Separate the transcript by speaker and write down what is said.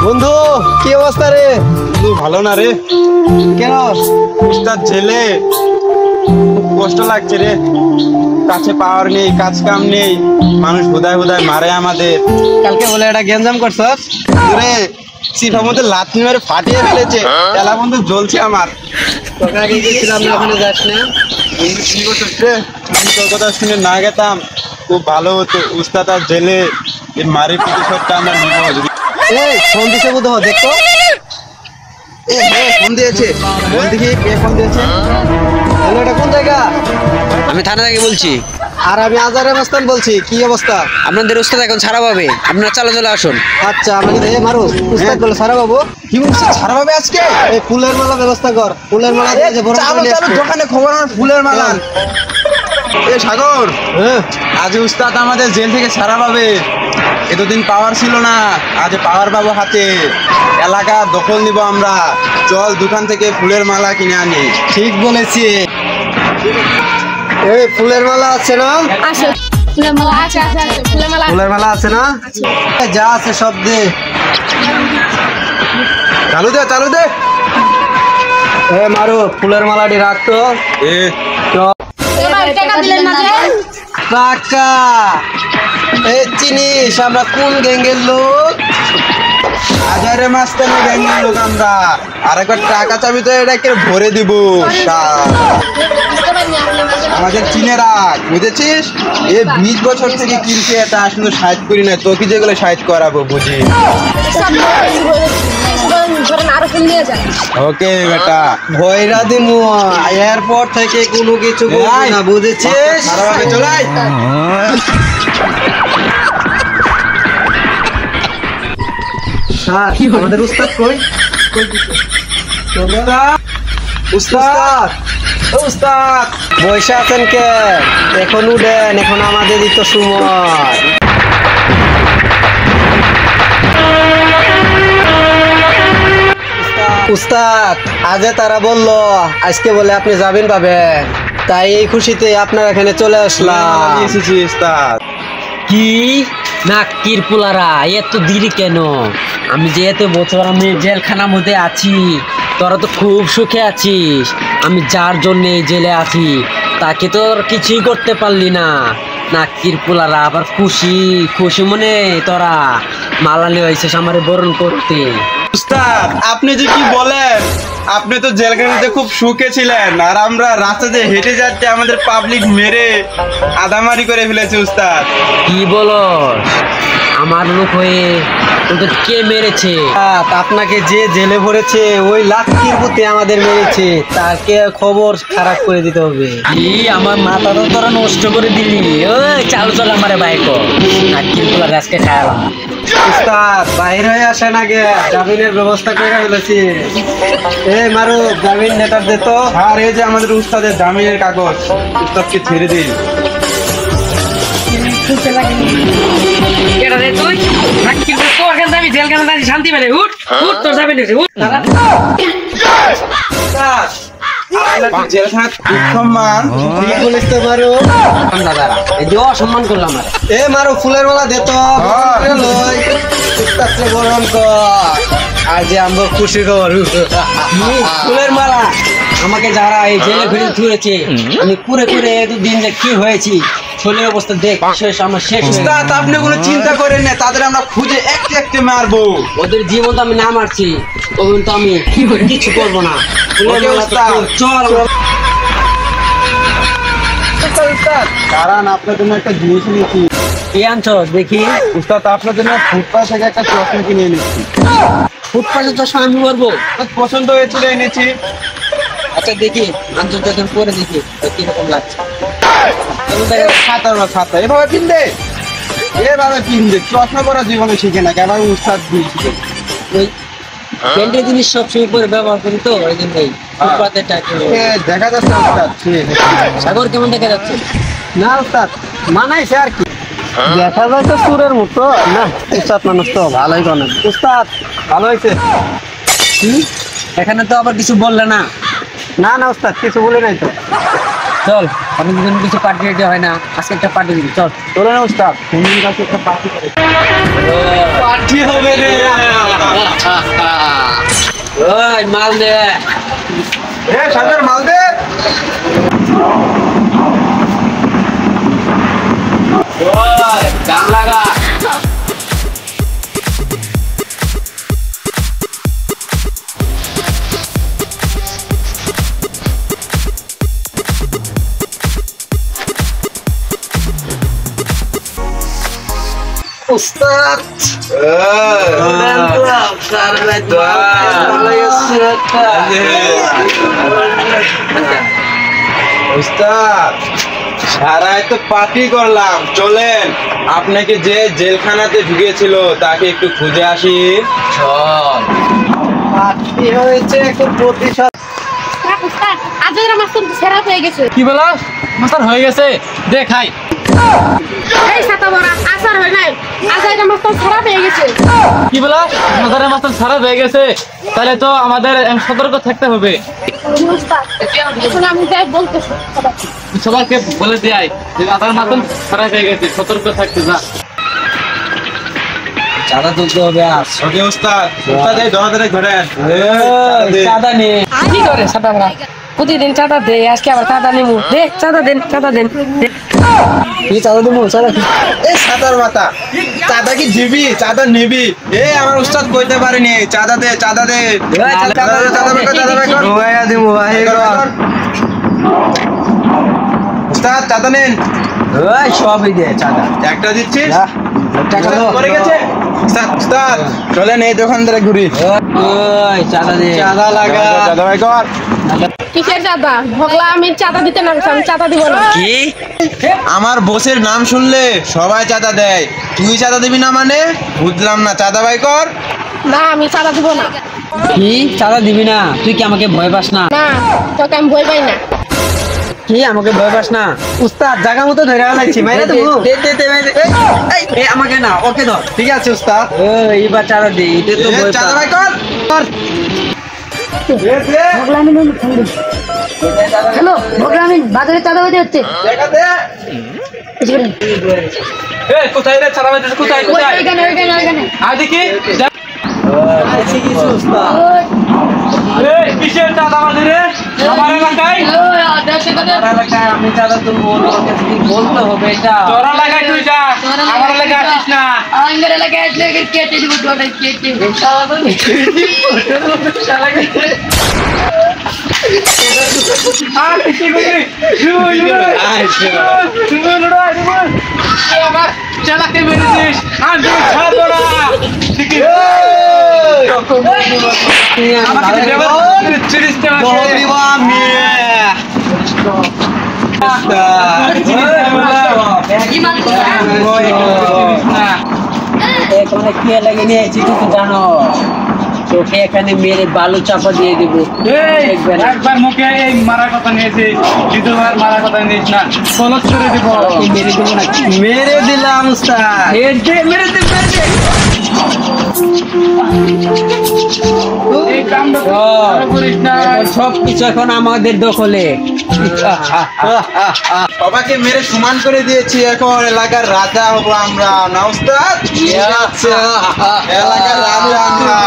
Speaker 1: বন্ধু কি অবস্থা রে?
Speaker 2: বন্ধু ভালো না রে।
Speaker 1: কেন?
Speaker 2: উস্তাদ জেলে, খুব কষ্ট লাগছে রে। কাছে পাওয়ার নেই, কাজ কাম নেই, মানুষ হুদায় হুদায় মারে আমাদের।
Speaker 1: কালকে বলে এটা গেঞ্জাম করছস
Speaker 2: রে সিফার মধ্যে লাথি মেরে ফাটিয়ে ফেলেছে। এলা বন্ধু জ্বলছে আমার।
Speaker 1: তোকে আগে গেছিলাম না, ওখানে যাস না?
Speaker 2: বন্ধু কি করছিস রে? আমি তোর কথা শুনে না গেতাম খুব ভালো হতো। উস্তাদ আর জেলে এর মারি প্রতিশোধটা আমরা নিব।
Speaker 1: এই ফোন দিছে বুধ দেখো।
Speaker 2: ফোন দিয়েছে, বল দেখি কে ফোন দিয়েছে।
Speaker 1: হ্যালো, এটা কোন জায়গা?
Speaker 3: আমি থানা থেকে বলছি।
Speaker 1: আর আমি আজারে মস্তান বলছি। কি অবস্থা?
Speaker 3: আপনাদের উস্তাদ এখন ছাড়া পাবে, আপনারা চলে আসুন।
Speaker 1: আচ্ছা, আমাকে দেখে মারো। উস্তাদ বলে সারা বাবু
Speaker 2: কি বলছিস? ছাড়া পাবে আজকে?
Speaker 1: এই ফুলের মালা ব্যবস্থা কর। ফুলের মালা দিয়ে যে বড়
Speaker 2: চালু চালু দোকানে খবর আমার ফুলের মালা। এ সাগর,
Speaker 1: হ্যাঁ
Speaker 2: আজ উস্তাদ আমাদের জেল থেকে ছাড়া পাবে। এতদিন পাওয়ার ছিল না, আজ পাওয়ার পাবো হাতে। এলাকা দখল নিব আমরা। চল দোকান থেকে ফুলের মালা কিনে আনি।
Speaker 1: ঠিক বলেছি। এই ফুলের মালা আছে না?
Speaker 4: আছে ফুলের মালা আছে ফুলের মালা
Speaker 1: ফুলের মালা আছে না? যা আছে সব দে।
Speaker 2: চালু দে চালু দে।
Speaker 1: এ মারো, ফুলের মালাটি রাখতো।
Speaker 2: এ
Speaker 4: টাকা দিলেন না যে?
Speaker 1: টাকা এই চিনিস আমরা কোন গ্যাংয়ের লোক?
Speaker 2: হাজারে মাস্তানি গ্যাংয়ের লোক আমরা। আর একবার টাকা চাবি তো এটাকে ভরে দিব। আমাদের চিনে রাখ, বুঝেছিস? এ 20 বছর থেকে কিনছে এটা, শুধু সাইজ করি না, তোকে যেগুলো সাইজ করাবো বুঝি।
Speaker 4: আরো ফুল নিয়ে যান।
Speaker 2: ওকে বেটা।
Speaker 1: ভয়রা দিমু, এয়ারপোর্ট থেকে কোনো কিছু বলবি না, বুঝেছিস?
Speaker 2: খারাপ চলাই।
Speaker 1: স্যার, আমাদের উস্তাদ কই? উস্তাদ,
Speaker 2: উস্তাদ
Speaker 1: বসে আছেন কে? এখন উঠেন, এখন আমাদেরই তো সময়। উস্তাদ, আজে তারা বললো আজকে বলে আপনি যাবেন পাবেন, তাই এই খুশিতে আপনার এখানে চলে আসলাম।
Speaker 2: এসেছি উস্তাদ।
Speaker 3: কি নাকির পোলারা এত দেরি কেন? আমি যে এত বছর আমি জেলখানার মধ্যে আছি, তোরা তো খুব সুখে আছিস। আমি যার জন্য এই জেলে আছি তাকে তো কিছুই করতে পারলি না। নাকির পোলারা আবার খুশি খুশি মনে তোরা মালালি হয়েছিস আমার বরণ করতে।
Speaker 2: উস্তাদ আপনি যে কি বলেন? আপনি তো জেলখানাতে খুব সুখে ছিলেন, আর আমরা রাস্তাতে হেঁটে যাচ্ছে আমাদের পাবলিক মেরে আদামারি করে ফেলেছে উস্তাদ।
Speaker 3: কি বলো? আমার লোক হয়ে তোদের কে মেরেছে?
Speaker 1: আপনাকে যে জেলে ভরেছে ওই লাঠির প্রতি আমাদের মেরেছে, তাকে খবর খারাপ করে দিতে হবে।
Speaker 3: কি আমার মাথা তো তোরা নষ্ট করে দিলি। ওই চালু চল আমার বাইক নাকির পোলার আজকে খাওয়ালাম।
Speaker 1: উস্তাদ বাইরে হয়ে আসেন, আগে জামিনের ব্যবস্থা করে ফেলেছি। এই মারু, জামিন লেটার দে তো।
Speaker 2: আর এই যে আমাদের উস্তাদের জামিনের কাগজ, উস্তাদকে ছেড়ে দিন।
Speaker 3: এটা দে তুই নাকির পোলা, তোর কাছে আমি জেলখানাতে আছি শান্তি পেলে। উঠ উঠ, তোর যাবি না উঠ।
Speaker 2: জেলখানা সম্মান
Speaker 1: কি বলিস তো মারু?
Speaker 3: দাদারা এই যে অসম্মান করলাম আমার।
Speaker 1: এ মারু, ফুলের মালা দে তো। উস্তাদকে বরণ কর, আর যে আমরা খুশি খবর।
Speaker 3: ফুলের মালা আমাকে যারা এই জেলে ফিরে তুলেছে, আমি পুরে পুরে এতদিন যে কি হয়েছি শরীরের অবস্থা দেখ, শেষ আমার শেষ হয়ে গেছে।
Speaker 2: উস্তাদ আপনি কোনো চিন্তা করেন না, তাদের আমরা খুঁজে একটু একটু মারবো।
Speaker 3: ওদের জীবন তো আমি না মারছি, তখন তো আমি কিছু করবো না। ফুলের
Speaker 2: ওকে
Speaker 3: মালা তো
Speaker 2: উস্তাদ।
Speaker 3: চল।
Speaker 2: কারণ আপনার জন্য একটা জিনিস নিয়েছি।
Speaker 3: কি আনছো দেখি?
Speaker 2: উস্তাদ আপনার জন্য ফুটপাথ থেকে একটা চশমা কিনে এনেছি।
Speaker 3: ফুটপাথে তো আমি করবো।
Speaker 2: পছন্দ হয়েছিল এনেছি।
Speaker 3: আচ্ছা দেখি আনছো যখন পরে দেখি কিরকম লাগছে।
Speaker 2: ছাতা না ছাতা, এভাবে পিনবে, এভাবে পিনবে। চশমা পরা জীবনে শিখে না, কেন উস্তাদ দিয়েছিল।
Speaker 3: ওই প্যান্টের জিনিস সবসময় পরে ব্যবহার করি তো, ওই জন্যই ফুটপাথের টাকা।
Speaker 2: দেখা যাচ্ছে উস্তাদ।
Speaker 3: সাগর কেমন দেখা যাচ্ছে?
Speaker 1: না উস্তাদ, মানাইছে আর কি। দেখা যায় তো সুরের মতো না। উস্তাদ মানুষ তো ভালোই করে। উস্তাদ ভালো হয়েছে।
Speaker 3: এখানে তো আবার কিছু বললে না।
Speaker 1: না না উস্তাদ, কিছু বলে নাই তো।
Speaker 3: চল অনেকদিন কিছু পার্টি রেডি হয় না, আজকে একটা পার্টি দিবি চল।
Speaker 1: চলে না উস্তাদ, ফ্যামিলির কাছে একটা পার্টি করে।
Speaker 2: পার্টি হবে রে।
Speaker 3: মাল দে।
Speaker 2: সাদের মাল দে।
Speaker 3: ওই, গান লাগা।
Speaker 1: উস্তাদ
Speaker 2: উস্তাদ সারাই তো পার্টি করলাম, চলেন আপনাকে যে জেলখানাতে ঢুকেছিল তাকে একটু খুঁজে আসি।
Speaker 3: চল।
Speaker 1: পার্টি হয়েছে একটু প্রতিশোধ।
Speaker 4: উস্তাদ আজ এর মাস্টার সেরা হয়ে গেছে।
Speaker 5: কি বলো মাস্টার হয়ে গেছে দেখাই
Speaker 4: এই ছাতা বড়া আসার হয় নাই, আজ এর মাস্টার সেরা হয়ে গেছে।
Speaker 5: কি বলো মাস্টারের মাস্টার সারা হয়ে গেছে, তাহলে তো আমাদের সতর্ক থাকতে হবে।
Speaker 4: উস্তাদ এখন আমি যাই বলতেছি
Speaker 5: সবাইকে বলে দেয় যে মাস্টার মাস্টার সারা হয়ে গেছে, সতর্ক থাকতে যা।
Speaker 3: চাঁদা তুলতে হবে আর।
Speaker 2: ওকে উস্তাদ, উস্তাদ এই ধরে ধরেন।
Speaker 3: চাঁদা নে।
Speaker 6: কি করে চাঁদা ভরা প্রতিদিন চাঁদা দে, আজকে আবার চাঁদা নেবো, দে চাঁদা দেন চাঁদা দেন।
Speaker 1: কি চাঁদা দেবো? চাঁদা কি?
Speaker 2: এই সাদার মাথা, চাঁদা কি দিবি? চাঁদা নিবি? আমার উস্তাদ কইতে পারেনি, চাঁদা দে চাঁদা দে। চাঁদা বের কর, চাঁদা বের কর।
Speaker 1: ঘুমাইয়া দিবো
Speaker 2: বের কর। উস্তাদ চাঁদা নেন।
Speaker 3: ওই সবই দে চাঁদা।
Speaker 2: একটা দিচ্ছিস?
Speaker 1: টাকা
Speaker 2: উস্তাদ
Speaker 1: দাও।
Speaker 2: পড়ে গেছে। উস্তাদ চলেন এই দোকান ধরে ঘুরি।
Speaker 3: ওই চাঁদা দে।
Speaker 1: চাঁদা লাগা।
Speaker 2: চাঁদা বের কর।
Speaker 4: কিসের চাঁদা? ভগলা আমি চাঁদা দিতে না, আমি চাঁদা দিব না।
Speaker 3: কি?
Speaker 2: আমার বসের নাম শুনলে সবাই চাঁদা দেয়, তুই চাঁদা দিবি না মানে? বুঝলাম না, চাঁদা বাই কর।
Speaker 4: না আমি চাঁদা দিব না।
Speaker 3: কি চাঁদা দিবি না? তুই কি আমাকে ভয় পাস না?
Speaker 4: না তোকে আমি ভয় পাই না।
Speaker 3: কি আমাকে ভয় পাস না?
Speaker 1: উস্তাদ জায়গা মতো ধরে আলাইছি, মাইরা দেবো।
Speaker 3: দে, দে, দে, দে, দে। এই, আমাকে না, ওকে ধর।
Speaker 1: ঠিক আছে উস্তাদ।
Speaker 3: এইবার চাঁদা দে, এটা তো ভয়
Speaker 2: চাঁদা
Speaker 3: পাস।
Speaker 2: বাই কর।
Speaker 6: হ্যালো ভোগরামিন, বাজারে চাঁদা বাজে হচ্ছে।
Speaker 2: দেখা দে।
Speaker 5: এই কোথায় রে চাঁদা বাজছে? কোথায় কোথায়?
Speaker 4: ওইখানে ওইখানে ওইখানে
Speaker 5: আর দেখি যা।
Speaker 1: আইছি কিছু উস্তাদ।
Speaker 5: এই কিসের চাঁদা বাজে রে আমার এলাকায়?
Speaker 3: আমার এলাকায় আমি চাঁদা তুলবো, তোকে কি বলতে হবে এটা?
Speaker 5: তোর এলাকায় তুই যা, আমার এলাকায় আসিস না।
Speaker 6: আমার এলাকায় আসলে কেটে দিব, টোটা কেটে।
Speaker 5: আর কি করবি? আমার চালাকে মেরেছিস, আর তুই ছাড়বো না। ঠিক আছে? আমাকে তো ব্যবস্থা চিনিস না আমাকে।
Speaker 1: বল দিব আমি।
Speaker 3: এখানে কে লাগে নিয়ে এসেছি তুই তো জানো। তোকে এখানে মেরে বালু চাপা দিয়ে দিব।
Speaker 5: এই,
Speaker 3: দেখবে না।
Speaker 5: একবার মুখে এই মারার কথা নিয়েছি, দ্বিতীয়বার মারার কথা নিস না, কলস করে দিব।
Speaker 3: তোকে মেরে দেবো না।
Speaker 1: মেরে দিলাম উস্তাদ।
Speaker 3: মেরে দে, মেরে দে, মেরে দে।
Speaker 5: এই কামটা করিস না।
Speaker 3: সব কিছু এখন আমাদের দখলে।
Speaker 2: সবাইকে মেরে সমান করে দিয়েছি, এখন এলাকার রাজা হবো আমরা, না উস্তাদ? এলাকার রাজা আমরা।